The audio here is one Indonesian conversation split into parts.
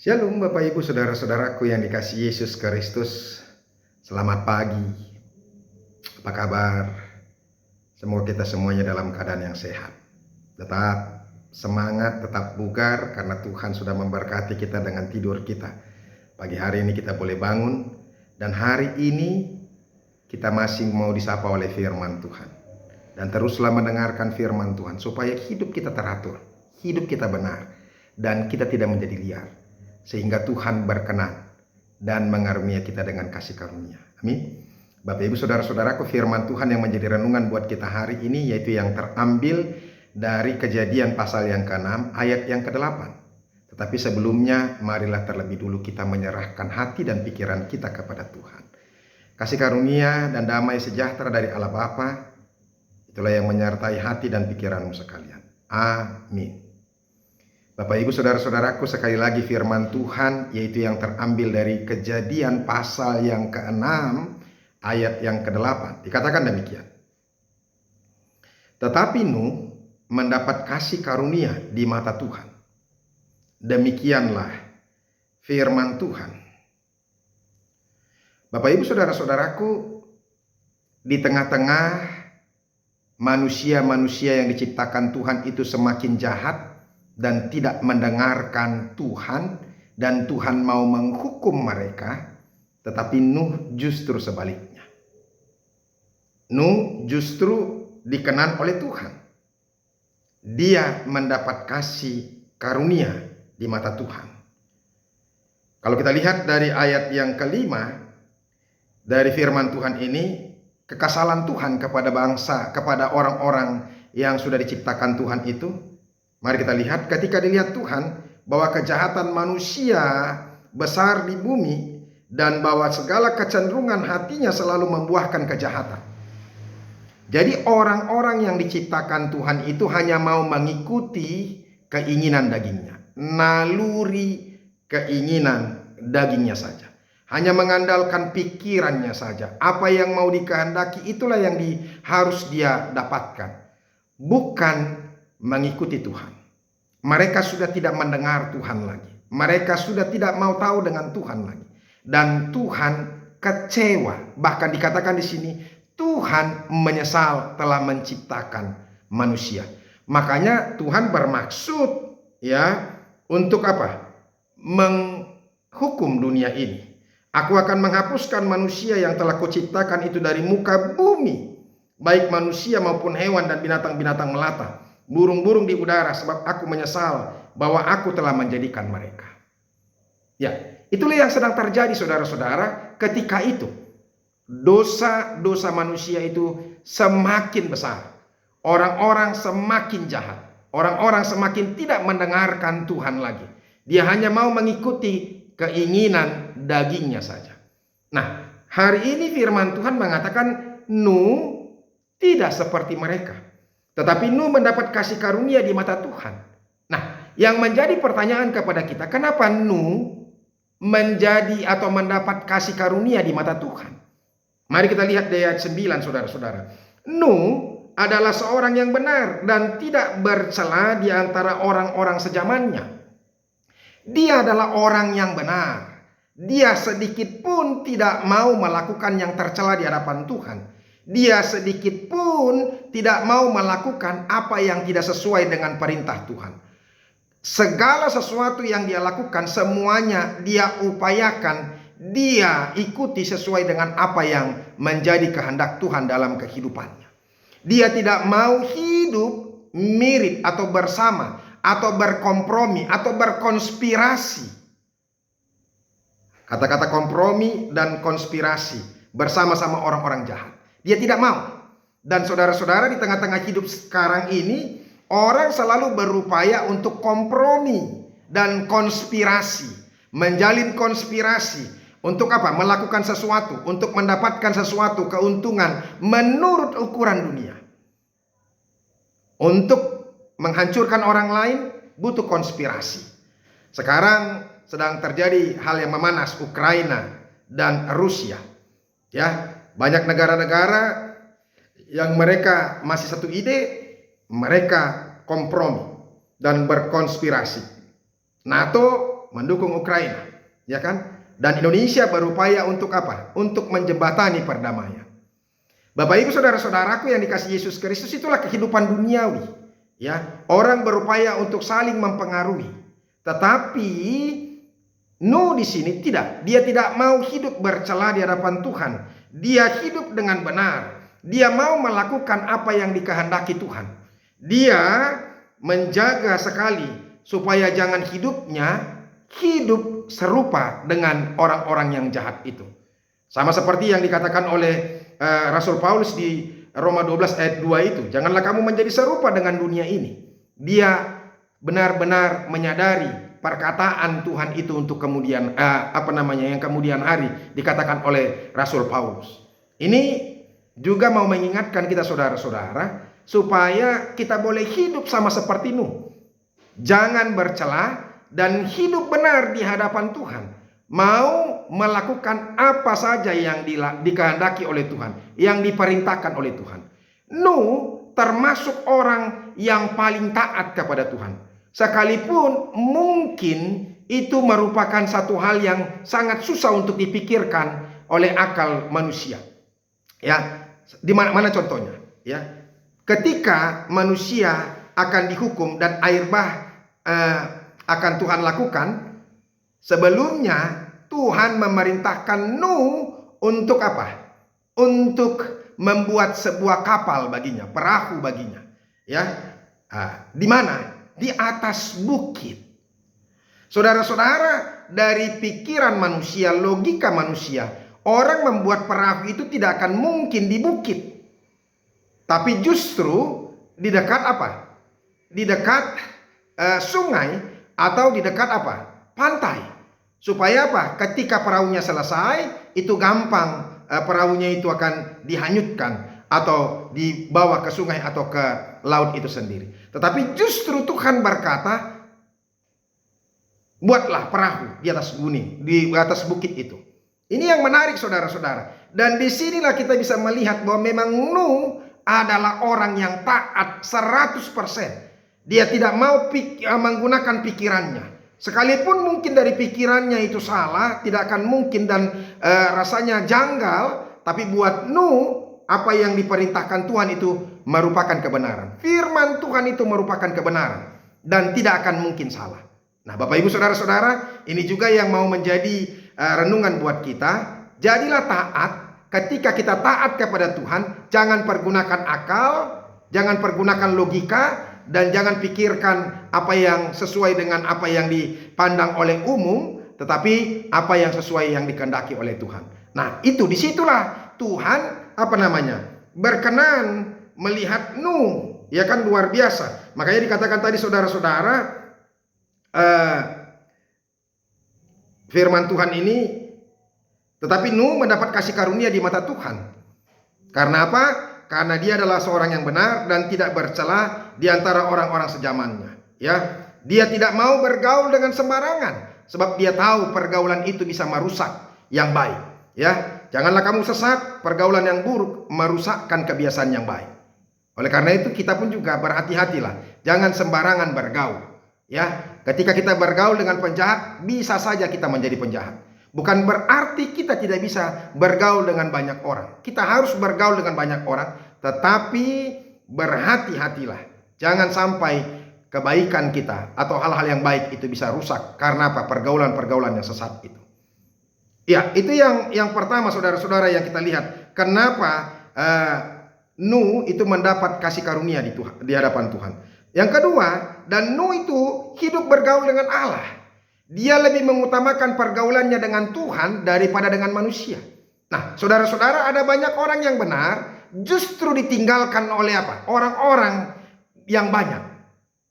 Shalom Bapak Ibu Saudara-saudaraku yang dikasihi Yesus Kristus. Selamat pagi. Apa kabar? Semoga kita semuanya dalam keadaan yang sehat. Tetap semangat, tetap bugar karena Tuhan sudah memberkati kita dengan tidur kita. Pagi hari ini kita boleh bangun dan hari ini kita masih mau disapa oleh firman Tuhan. Dan teruslah mendengarkan firman Tuhan supaya hidup kita teratur, hidup kita benar, dan kita tidak menjadi liar. Sehingga Tuhan berkenan dan mengarunia kita dengan kasih karunia. Amin. Bapak Ibu Saudara-saudaraku, firman Tuhan yang menjadi renungan buat kita hari ini yaitu yang terambil dari Kejadian pasal yang ke-6 ayat yang ke-8. Tetapi sebelumnya marilah terlebih dulu kita menyerahkan hati dan pikiran kita kepada Tuhan. Kasih karunia dan damai sejahtera dari Allah Bapa itulah yang menyertai hati dan pikiranmu sekalian. Amin. Bapak Ibu Saudara-saudaraku, sekali lagi firman Tuhan yaitu yang terambil dari Kejadian pasal yang ke-6 ayat yang ke-8. Dikatakan demikian. Tetapi Nuh mendapat kasih karunia di mata Tuhan. Demikianlah firman Tuhan. Bapak Ibu Saudara-saudaraku, di tengah-tengah manusia-manusia yang diciptakan Tuhan itu semakin jahat dan tidak mendengarkan Tuhan, dan Tuhan mau menghukum mereka, tetapi Nuh justru sebaliknya. Nuh justru dikenan oleh Tuhan. Dia mendapat kasih karunia di mata Tuhan. Kalau kita lihat dari ayat yang kelima dari firman Tuhan ini, kekesalan Tuhan kepada bangsa, kepada orang-orang yang sudah diciptakan Tuhan itu. Mari kita lihat, ketika dilihat Tuhan bahwa kejahatan manusia besar di bumi dan bahwa segala kecenderungan hatinya selalu membuahkan kejahatan. Jadi orang-orang yang diciptakan Tuhan itu hanya mau mengikuti keinginan dagingnya, naluri keinginan dagingnya saja. Hanya mengandalkan pikirannya saja. Apa yang mau dikehendaki itulah yang harus dia dapatkan. Bukan mengikuti Tuhan. Mereka sudah tidak mendengar Tuhan lagi. Mereka sudah tidak mau tahu dengan Tuhan lagi. Dan Tuhan kecewa. Bahkan dikatakan di sini, Tuhan menyesal telah menciptakan manusia. Makanya Tuhan bermaksud untuk apa? Menghukum dunia ini. Aku akan menghapuskan manusia yang telah kuciptakan itu dari muka bumi, baik manusia maupun hewan dan binatang-binatang melata, burung-burung di udara, sebab aku menyesal bahwa aku telah menjadikan mereka. Ya, itulah yang sedang terjadi saudara-saudara ketika itu. Dosa-dosa manusia itu semakin besar. Orang-orang semakin jahat. Orang-orang semakin tidak mendengarkan Tuhan lagi. Dia hanya mau mengikuti keinginan dagingnya saja. Nah, hari ini firman Tuhan mengatakan Nuh tidak seperti mereka. Tetapi Nuh mendapat kasih karunia di mata Tuhan. Nah, yang menjadi pertanyaan kepada kita, kenapa Nuh menjadi atau mendapat kasih karunia di mata Tuhan? Mari kita lihat di ayat 9 saudara-saudara. Nuh adalah seorang yang benar dan tidak bercela di antara orang-orang sezamannya. Dia adalah orang yang benar. Dia sedikit pun tidak mau melakukan yang tercela di hadapan Tuhan. Dia sedikit pun tidak mau melakukan apa yang tidak sesuai dengan perintah Tuhan. Segala sesuatu yang dia lakukan, semuanya dia upayakan, dia ikuti sesuai dengan apa yang menjadi kehendak Tuhan dalam kehidupannya. Dia tidak mau hidup mirip atau bersama atau berkompromi atau berkonspirasi. Kata-kata kompromi dan konspirasi bersama-sama orang-orang jahat. Dia tidak mau. Dan saudara-saudara, di tengah-tengah hidup sekarang ini, orang selalu berupaya untuk kompromi dan konspirasi. Menjalin konspirasi. Untuk apa? Melakukan sesuatu. Untuk mendapatkan sesuatu keuntungan menurut ukuran dunia. Untuk menghancurkan orang lain butuh konspirasi. Sekarang sedang terjadi hal yang memanas, Ukraina dan Rusia. Ya, banyak negara-negara yang mereka masih satu ide, mereka kompromi dan berkonspirasi. NATO mendukung Ukraina, ya kan? Dan Indonesia berupaya untuk apa? Untuk menjembatani perdamaian. Bapak Ibu saudara-saudaraku yang dikasihi Yesus Kristus, itulah kehidupan duniawi. Ya, orang berupaya untuk saling mempengaruhi. Tetapi Nuh di sini tidak. Dia tidak mau hidup bercela di hadapan Tuhan. Dia hidup dengan benar. Dia mau melakukan apa yang dikehendaki Tuhan. Dia menjaga sekali supaya jangan hidupnya hidup serupa dengan orang-orang yang jahat itu. Sama seperti yang dikatakan oleh Rasul Paulus di Roma 12 ayat 2 itu. Janganlah kamu menjadi serupa dengan dunia ini. Dia benar-benar menyadari perkataan Tuhan itu untuk kemudian yang kemudian hari dikatakan oleh Rasul Paulus. Ini juga mau mengingatkan kita saudara-saudara supaya kita boleh hidup sama seperti Nuh. Jangan bercela dan hidup benar di hadapan Tuhan. Mau melakukan apa saja yang dikehendaki oleh Tuhan, yang diperintahkan oleh Tuhan. Nuh termasuk orang yang paling taat kepada Tuhan. Sekalipun mungkin itu merupakan satu hal yang sangat susah untuk dipikirkan oleh akal manusia. Ya, di mana contohnya? Ya, ketika manusia akan dihukum dan air bah akan Tuhan lakukan, sebelumnya Tuhan memerintahkan Nuh untuk apa? Untuk membuat sebuah kapal baginya, perahu baginya. Ya, di mana? Di atas bukit. Saudara-saudara, dari pikiran manusia, logika manusia, orang membuat perahu itu tidak akan mungkin di bukit, tapi justru di dekat apa? Di dekat sungai atau di dekat apa? Pantai. Supaya apa? Ketika perahunya selesai, itu gampang perahunya itu akan dihanyutkan atau dibawa ke sungai atau ke laut itu sendiri. Tetapi justru Tuhan berkata, buatlah perahu di atas gunung, di atas bukit itu. Ini yang menarik saudara-saudara. Dan disinilah kita bisa melihat bahwa memang Nuh adalah orang yang taat 100%. Dia tidak mau menggunakan pikirannya. Sekalipun mungkin dari pikirannya itu salah, tidak akan mungkin dan rasanya janggal. Tapi buat Nuh, apa yang diperintahkan Tuhan itu merupakan kebenaran. Firman Tuhan itu merupakan kebenaran. Dan tidak akan mungkin salah. Nah Bapak Ibu saudara-saudara, ini juga yang mau menjadi renungan buat kita. Jadilah taat. Ketika kita taat kepada Tuhan, jangan pergunakan akal, jangan pergunakan logika, dan jangan pikirkan apa yang sesuai dengan apa yang dipandang oleh umum, tetapi apa yang sesuai yang dikehendaki oleh Tuhan. Nah, disitulah Tuhan berkenan melihat Nuh, ya kan, luar biasa. Makanya dikatakan tadi saudara-saudara, firman Tuhan ini, tetapi Nuh mendapat kasih karunia di mata Tuhan. Karena apa? Karena dia adalah seorang yang benar dan tidak bercela di antara orang-orang sezamannya. Ya, dia tidak mau bergaul dengan sembarangan, sebab dia tahu pergaulan itu bisa merusak yang baik. Ya, janganlah kamu sesat, pergaulan yang buruk merusakkan kebiasaan yang baik. Oleh karena itu kita pun juga berhati-hatilah, jangan sembarangan bergaul. Ya, ketika kita bergaul dengan penjahat, bisa saja kita menjadi penjahat. Bukan berarti kita tidak bisa bergaul dengan banyak orang. Kita harus bergaul dengan banyak orang, tetapi berhati-hatilah. Jangan sampai kebaikan kita atau hal-hal yang baik itu bisa rusak karena apa? Pergaulan-pergaulan yang sesat itu. Ya, itu yang pertama saudara-saudara yang kita lihat. Kenapa Nuh itu mendapat kasih karunia di hadapan Tuhan. Yang kedua, dan Nuh itu hidup bergaul dengan Allah. Dia lebih mengutamakan pergaulannya dengan Tuhan daripada dengan manusia. Nah, saudara-saudara, ada banyak orang yang benar justru ditinggalkan oleh apa? Orang-orang yang banyak.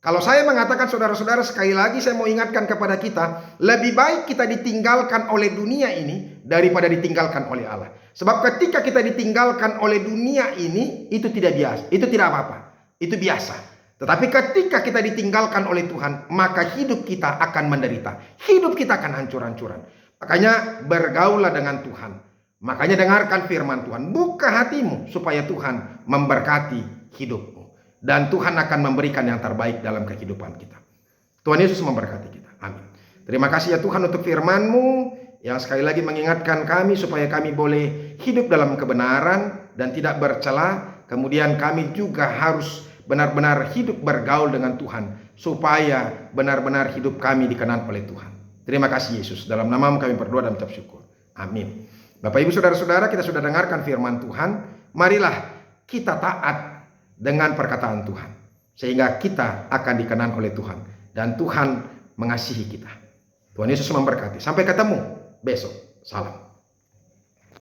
Kalau saya mengatakan saudara-saudara, sekali lagi saya mau ingatkan kepada kita, lebih baik kita ditinggalkan oleh dunia ini daripada ditinggalkan oleh Allah. Sebab ketika kita ditinggalkan oleh dunia ini, itu tidak biasa, itu tidak apa-apa, itu biasa. Tetapi ketika kita ditinggalkan oleh Tuhan, maka hidup kita akan menderita. Hidup kita akan hancur-hancuran. Makanya bergaullah dengan Tuhan. Makanya dengarkan firman Tuhan. Buka hatimu supaya Tuhan memberkati hidupmu. Dan Tuhan akan memberikan yang terbaik dalam kehidupan kita. Tuhan Yesus memberkati kita. Amin. Terima kasih ya Tuhan untuk firman-Mu yang sekali lagi mengingatkan kami supaya kami boleh hidup dalam kebenaran dan tidak bercela. Kemudian kami juga harus benar-benar hidup bergaul dengan Tuhan supaya benar-benar hidup kami dikenan oleh Tuhan. Terima kasih Yesus. Dalam nama-Mu kami berdoa dan mengucap syukur. Amin. Bapak Ibu Saudara-saudara, kita sudah dengarkan firman Tuhan. Marilah kita taat dengan perkataan Tuhan, sehingga kita akan dikenan oleh Tuhan dan Tuhan mengasihi kita. Tuhan Yesus memberkati. Sampai ketemu besok. Salam.